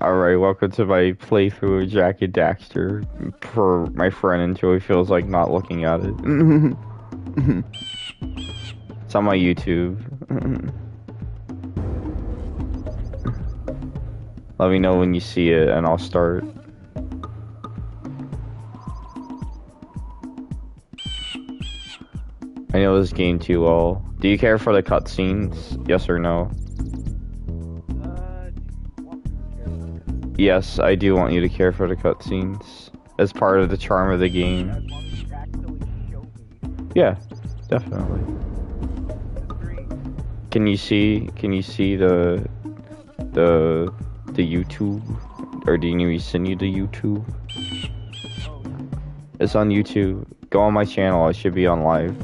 Alright, welcome to my playthrough of Jak and Daxter. For my friend until he feels like not looking at it. It's on my YouTube. Let me know when you see it and I'll start. I know this game too well. Do you care for the cutscenes? Yes or no? Yes, I do want you to care for the cutscenes. As part of the charm of the game. Yeah, definitely. Can you see the YouTube? Or do you need me to send you the YouTube? It's on YouTube. Go on my channel, I should be on live.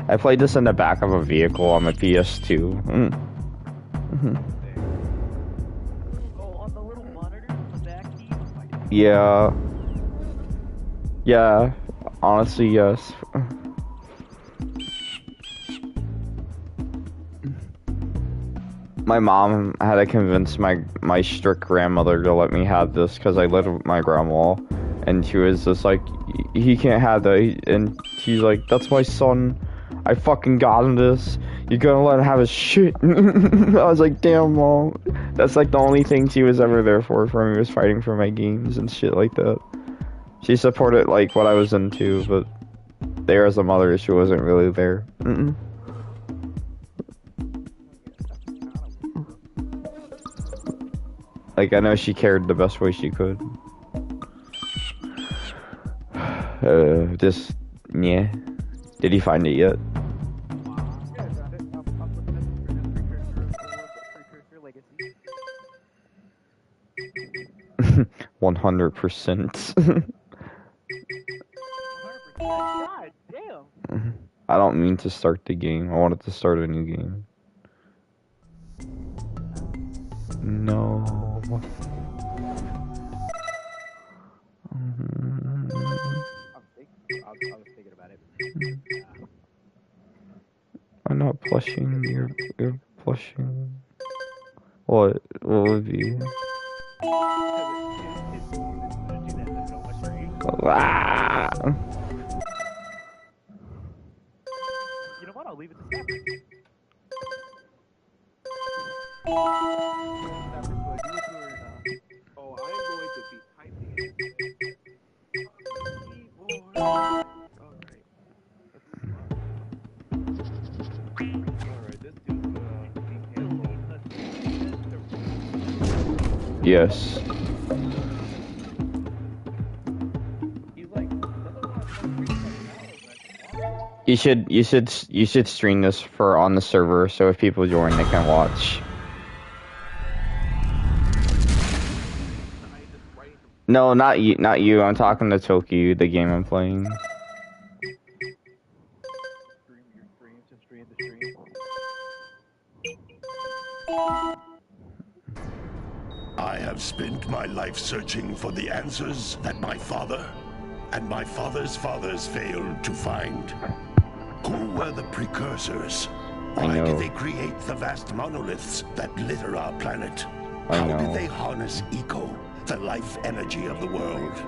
I played this in the back of a vehicle on the PS2. On the little monitor on the back key? Yeah. Yeah. Honestly, yes. My mom had to convince my strict grandmother to let me have this because I lived with my grandma, and she was just like, he can't have that, and she's like, that's my son. I fucking got him this. You're gonna let him have his shit. I was like, damn, mom. That's like the only thing she was ever there for me, was fighting for my games and shit like that. She supported like what I was into, but there as a mother, she wasn't really there. Like, I know she cared the best way she could. Just, yeah. Did he find it yet? 100%. God damn. I don't mean to start the game. I wanted to start a new game. No. I was thinking about it. I'm not blushing. You're blushing. What? What would be? Ah! You know what? I'll leave it to Snapper. Oh, I'm going to be typing. Keyboard. Alright. Alright, this dude's Yes. You should stream this for on the server, so if people join, they can watch. No, not you. I'm talking to Toki, the game I'm playing. I have spent my life searching for the answers that my father and my father's fathers failed to find. Who were the precursors? Why did they create the vast monoliths that litter our planet? How did they harness eco, the life energy of the world?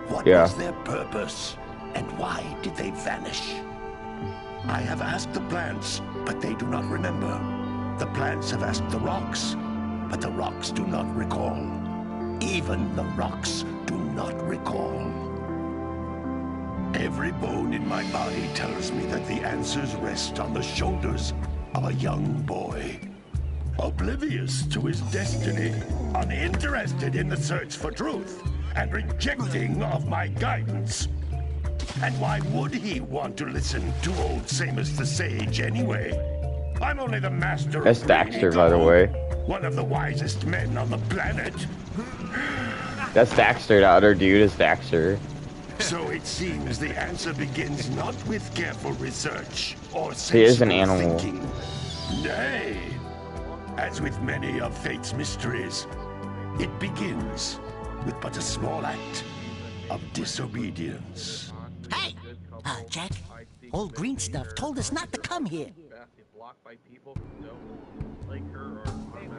What was their purpose? And why did they vanish? I have asked the plants, but they do not remember. The plants have asked the rocks, but the rocks do not recall. Even the rocks do not recall. Every bone in my body tells me that the answers rest on the shoulders of a young boy. Oblivious to his destiny, uninterested in the search for truth, and rejecting of my guidance. And why would he want to listen to old Samus the Sage anyway? I'm only the master. That's Daxter, by the way. One of the wisest men on the planet. That's Daxter, the other dude is Daxter. So it seems the answer begins not with careful research or he is an animal. thinking. Nay, as with many of fate's mysteries, it begins with but a small act of disobedience. Hey! Jak, old green stuff told us not to come here. path is blocked by people who don't like her or Wait.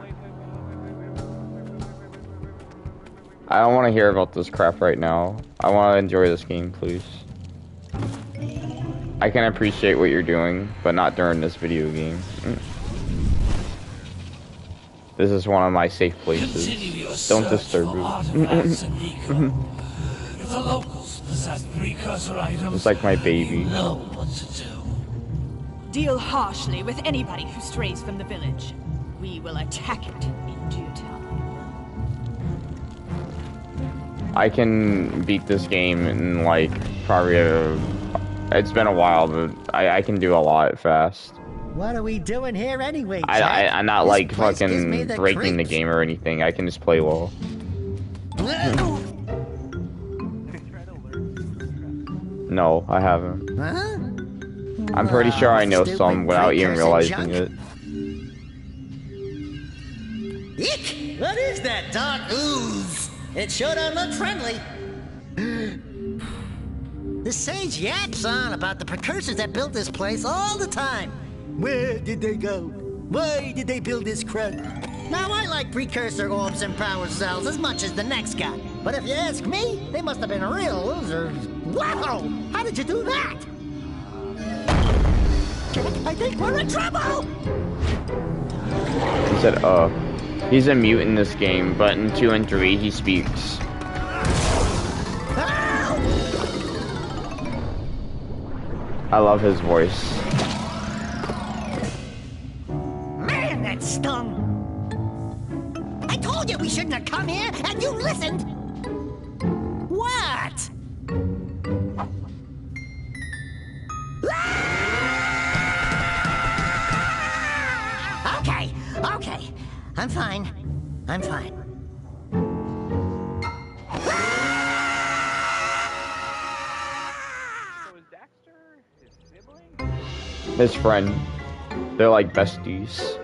I don't want to hear about this crap right now. I want to enjoy this game, please. I can appreciate what you're doing, but not during this video game. This is one of my safe places. Don't disturb me. If the locals possess precursor items, It's like my baby. know what to do. Deal harshly with anybody who strays from the village. We will attack it in due time. I can beat this game in like probably it's been a while, but I can do a lot fast. What are we doing here anyway, Jack? I'm not This like place gives me fucking the breaking the creeps. game or anything. I can just play well. No, I haven't. Huh? I'm pretty sure I know Stupid some without even precursor realizing junk. it. Eek! What is that dark ooze? It sure don't look friendly. The sage yaps on about the precursors that built this place all the time. Where did they go? Why did they build this crud? Now, I like precursor orbs and power cells as much as the next guy. But if you ask me, they must have been real losers. Wow! How did you do that? I think we're in trouble! He said, he's a mute in this game, but in 2 and 3 he speaks. Ow! I love his voice. Man, that stung! I told you we shouldn't have come here, and you listened! What? Ah! Okay. I'm fine. So is Daxter his sibling? His friend. They're like besties.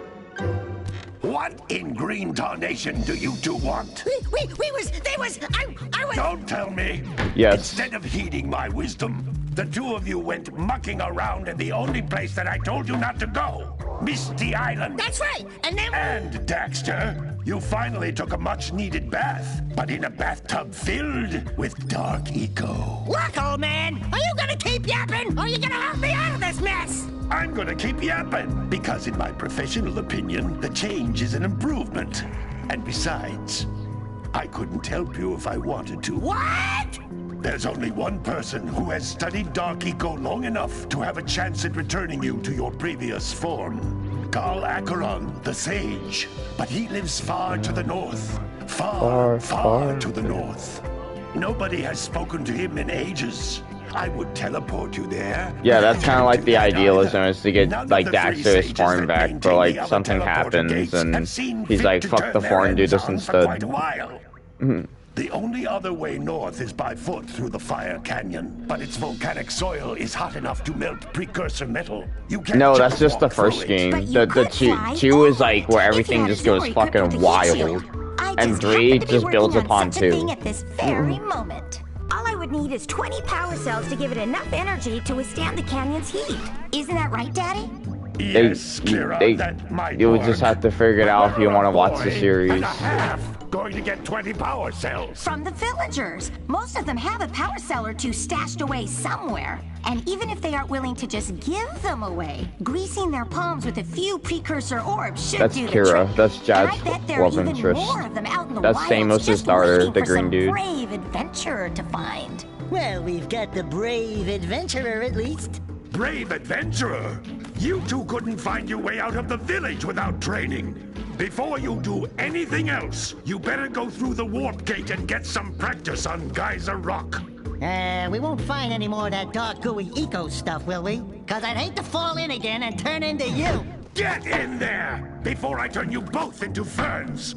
What in green tarnation do you two want? I was... Don't tell me. Yes. Instead of heeding my wisdom, the two of you went mucking around in the only place that I told you not to go. Misty Island. That's right, and then... And Daxter, you finally took a much-needed bath, but in a bathtub filled with dark eco. Look, old man, are you gonna keep yapping, or are you gonna help me out of this mess? I'm gonna keep yapping, because in my professional opinion, the change is an improvement. And besides, I couldn't help you if I wanted to. What? There's only one person who has studied Dark Eco long enough to have a chance at returning you to your previous form. Carl Acheron, the Sage. But he lives far to the north. Far to the north. Nobody has spoken to him in ages. I would teleport you there. Yeah, that's kind of like the idealism, is to get None of like the free Daxter his sages form that back, maintain but like the other something teleporter happens gates and have seen he's fit like, to fuck turn the their foreign, do ends this on for instead. quite a while. The only other way north is by foot through the Fire Canyon, but its volcanic soil is hot enough to melt precursor metal. You can't No, that's just the walk first through it. game. But you The could two fly is over like it where if everything you had just a goes Zori equipped with fucking a heat wild. shield. I And just 3 happen to be just builds working upon on such a 2. thing at this very moment. All I would need is 20 power cells to give it enough energy to withstand the canyon's heat. Isn't that right, Daddy? Yes, Kira, that might you would work. just have to figure it out if you want to watch the series. And a half going to get 20 power cells. From the villagers. Most of them have a power cell or two stashed away somewhere. And even if they aren't willing to just give them away, greasing their palms with a few precursor orbs should That's do the Kira. trick. That's And Jad's I bet there are love even interest. more of them out in the That's wilds Samos' just daughter, waiting the for green some dude. brave adventurer to find. Well, we've got the brave adventurer at least. Brave adventurer! You two couldn't find your way out of the village without training. Before you do anything else, you better go through the warp gate and get some practice on Geyser Rock. We won't find any more of that dark gooey eco stuff, will we? Cause I'd hate to fall in again and turn into you. Get in there before I turn you both into ferns.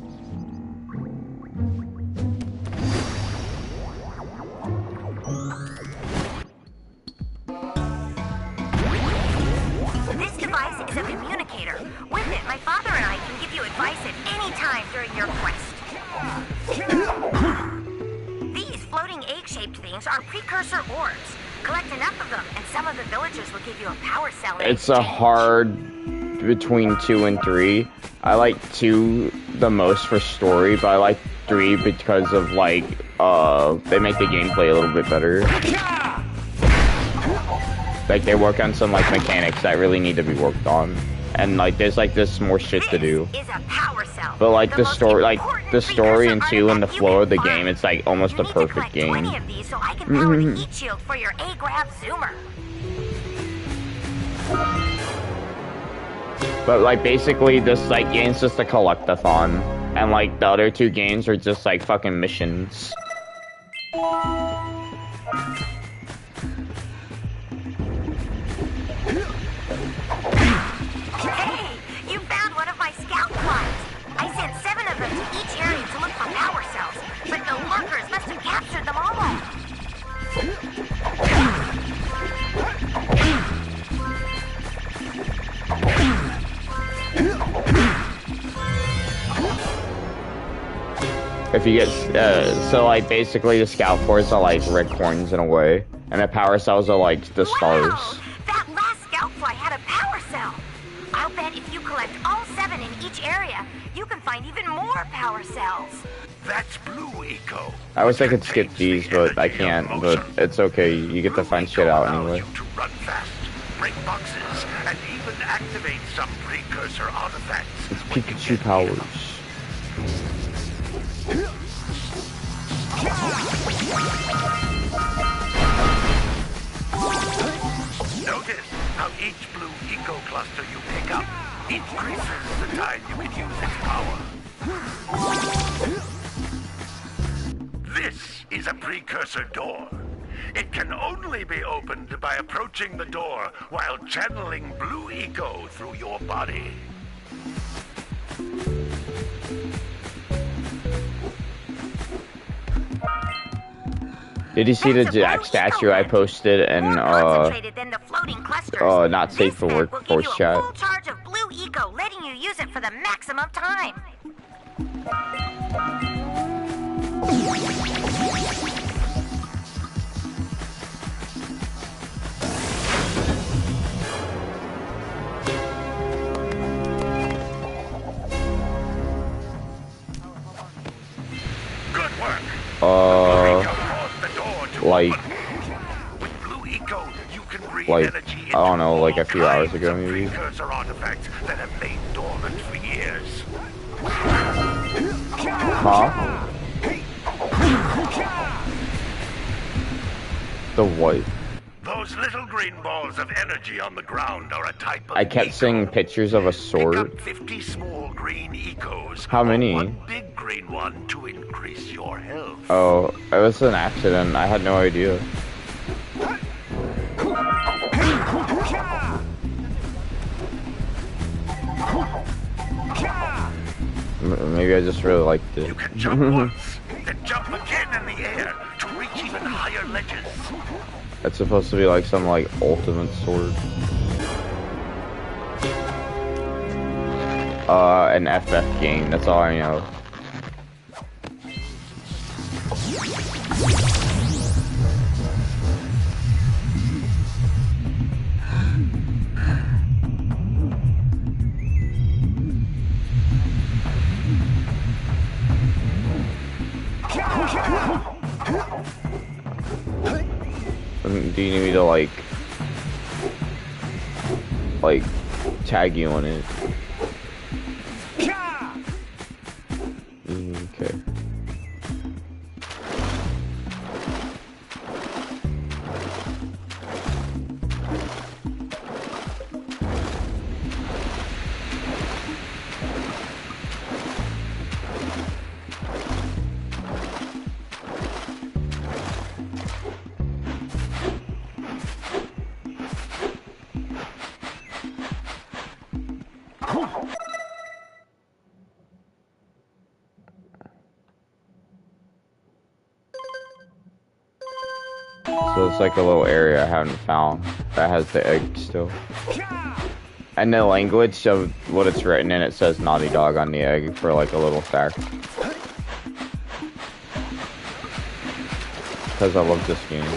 This device is a communicator. With it, my father and I can give you advice at any time during your quest. These floating egg-shaped things are precursor orbs. Collect enough of them, and some of the villagers will give you a power cell. It's a hard between 2 and 3. I like 2 the most for story, but I like 3 because of like they make the gameplay a little bit better. Like they work on some like mechanics that really need to be worked on, and like there's like this more shit to do. But like the story in 2 and the flow of the game, it's like almost a perfect game. So I can power the heat shield for your A-Grab Zoomer. But like basically this like game's just a collectathon, and like the other 2 games are just like fucking missions. Hey, you found one of my scout flies. I sent 7 of them to each area to look for power cells, but the lurkers must have captured them all. If you get, so like basically the scout force are like red coins in a way, and the power cells are like the stars. Wow, that last scout fly had a power cell. I'll bet if you collect all 7 in each area, you can find even more power cells. That's Blue Eco. I wish I could skip these, but I can't, but it's okay, you get to find shit out anyway. You to run fast, break boxes, and even activate some precursor artifacts. It's Pikachu powers. Notice how each Blue Eco cluster you pick up increases the time you can use its power. This is a precursor door. It can only be opened by approaching the door while channeling Blue Eco through your body. Did you see the Jack statue I posted in not safe for work voice chat? Full charge of Blue Eco, letting you use it for the maximum time. Good work. Like, I don't know, like a few hours ago maybe. Huh? The what? Those little green balls of energy on the ground are a type of I kept seeing pictures of a sword. Pick up 50 small green ecos. How many? One big green one to increase your health. Oh, it was an accident. I had no idea. Maybe I just really liked it. You can jump once, then jump again in the air to reach even higher ledges. It's supposed to be like some like ultimate sword. An FF game, that's all I know. Do you need me to like tag you on it? Okay. So it's like a little area I haven't found that has the egg still. And the language of what it's written in, it says Naughty Dog on the egg for like a little fact. Because I love this game.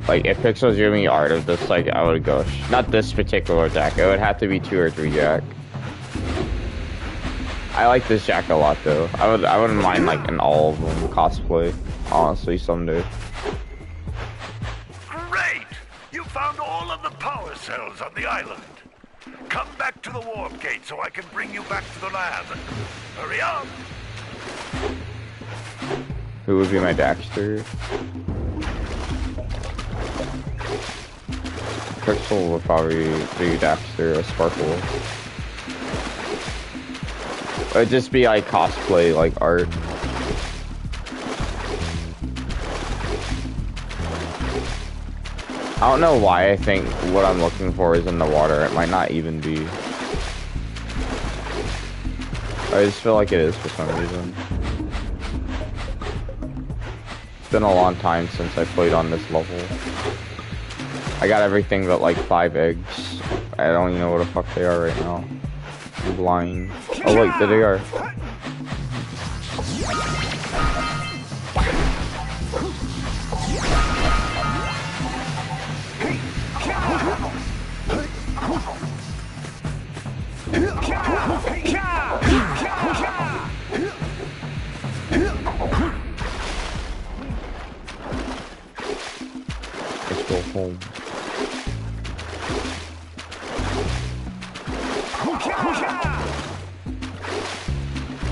Like, if Pixel was giving me art of this, like, I would go, not this particular Jack, it would have to be 2 or 3 Jack. I like this Jack a lot, though. I wouldn't mind, like, in all of them cosplay, honestly, someday. Great! You found all of the power cells on the island. Come back to the warp gate so I can bring you back to the lab. Hurry up! Who would be my Daxter? Pixel would probably be Daxter, a Sparkle. It would just be like cosplay, like art. I don't know why I think what I'm looking for is in the water. It might not even be. I just feel like it is for some reason. It's been a long time since I played on this level. I got everything but like 5 eggs. I don't even know what the fuck they are right now. I'm blind. Oh wait, there they are. Let's go home.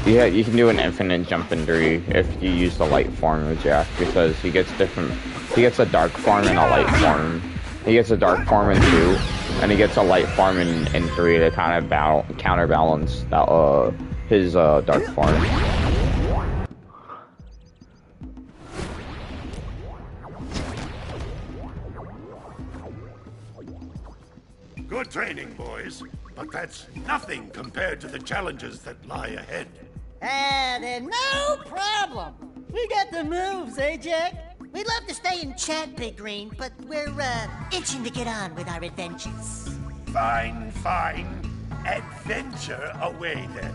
Yeah, you can do an infinite jump in 3 if you use the light form of Jack, because he gets a dark form and a light form. He gets a dark form in 2, and he gets a light form in 3 to kind of counterbalance that his dark form. Good training, boys. But that's nothing compared to the challenges that lie ahead. Then no problem. We got the moves, eh, Jack? We'd love to stay and chat, Big Green, but we're, itching to get on with our adventures. Fine, fine. Adventure away, then.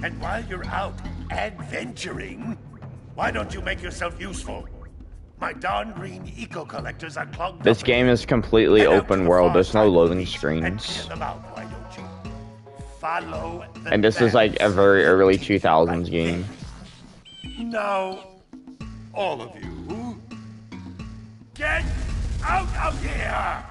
And while you're out adventuring, why don't you make yourself useful? My darn green eco-collectors are clogged This up game is completely open world. There's no loading screens. Follow the And this is like a very early 2000s game. Now, all of you, get out of here!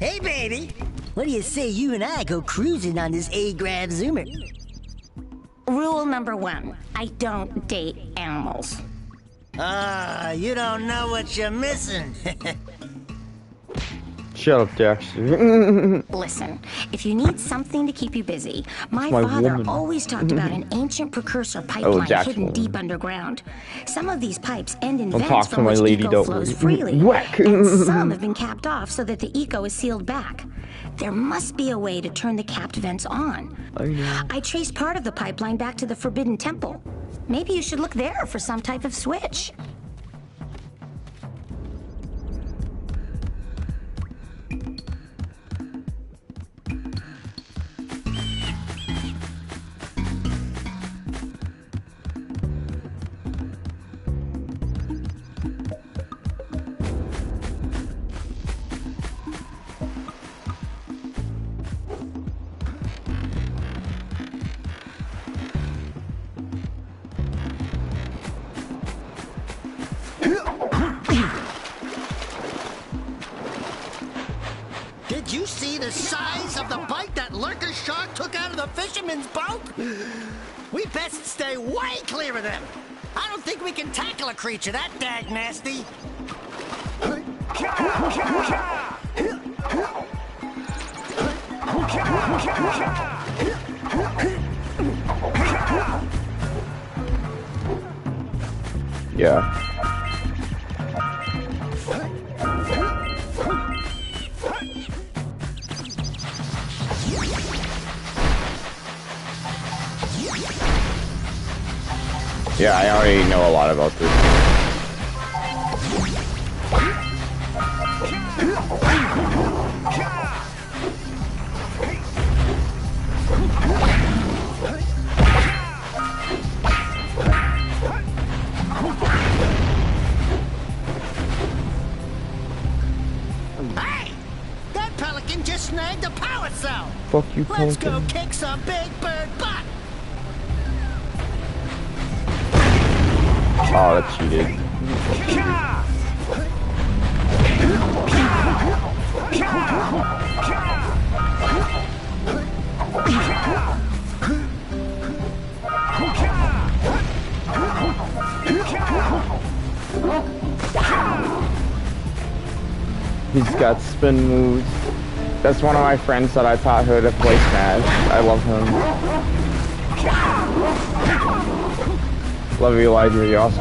Hey, baby. What do you say you and I go cruising on this A-Grab Zoomer? Rule number 1, I don't date animals. You don't know what you're missing. Shut up, Daxter. Listen, if you need something to keep you busy, my My father woman. always talked about an ancient precursor pipeline Jack's hidden woman. deep underground. Some of these pipes end in Don't vents talk to from my which lady, eco don't flows worry. freely, Whack. and some have been capped off so that the eco is sealed back. There must be a way to turn the capped vents on. I know. I traced part of the pipeline back to the Forbidden Temple. Maybe you should look there for some type of switch. Did you see the size of the bite that lurker shark took out of the fisherman's boat? We best stay way clear of them. I don't think we can tackle a creature that dag nasty. Yeah. Yeah, I already know a lot about this. snagged a power cell. Fuck you, Let's go Pelican. kick some big bird butt. Oh, that cheated. He's got spin moves. That's one of my friends that I taught her to play Smash. I love him. Love you, Elijah. You're awesome.